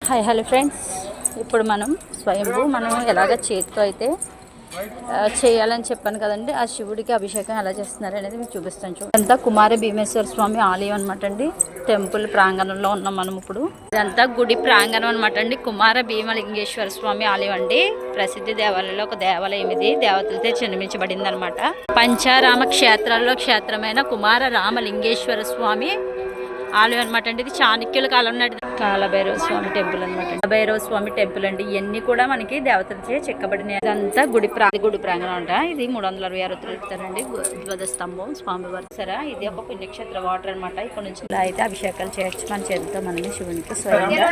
Hi hello friends, ఇప్పుడు మనం స్వయంభూ మనం ఎలాగ చేతితో అయితే చేయాలని చెప్పాను కదండి. ఆ శివుడికి అభిషేకం ఎలా చేస్తున్నారు అనేది మీకు చూపిస్తాను. ఇదంతా కుమార భీమేశ్వర స్వామి ఆలయం అనమాట అండి. టెంపుల్ ప్రాంగణంలో ఉన్నాం మనం ఇప్పుడు. ఇదంతా గుడి ప్రాంగణం అనమాట అండి. కుమార భీమలింగేశ్వర స్వామి ఆలయం అండి. ప్రసిద్ధి దేవాలయంలో ఒక దేవాలయం ఇది. దేవతలతో జన్మించబడింది అనమాట. పంచారామ క్షేత్రాల్లో క్షేత్రమైన కుమార రామలింగేశ్వర స్వామి ఆలయం అనమాట అండి. ఇది చాణక్యుల కాలం నాటి కాలభైరవ స్వామి టెంపుల్ అనమాట. కాలభైరవ స్వామి టెంపుల్ అండి. ఇవన్నీ కూడా మనకి దేవతలచే చెక్కబడినాయి. ఇదంతా గుడి ప్రాంగణం అంట. ఇది 366 తిరుగుతారండి. ధ్వజస్తంభం స్వామివారి సరే. ఇది ఒక పుణ్యక్షేత్ర వాటర్ అనమాట. ఇక్కడ నుంచి ఇలా అయితే అభిషేకాలు చేయొచ్చు మన చేతితో మనమే శివునికి స్వయంగా.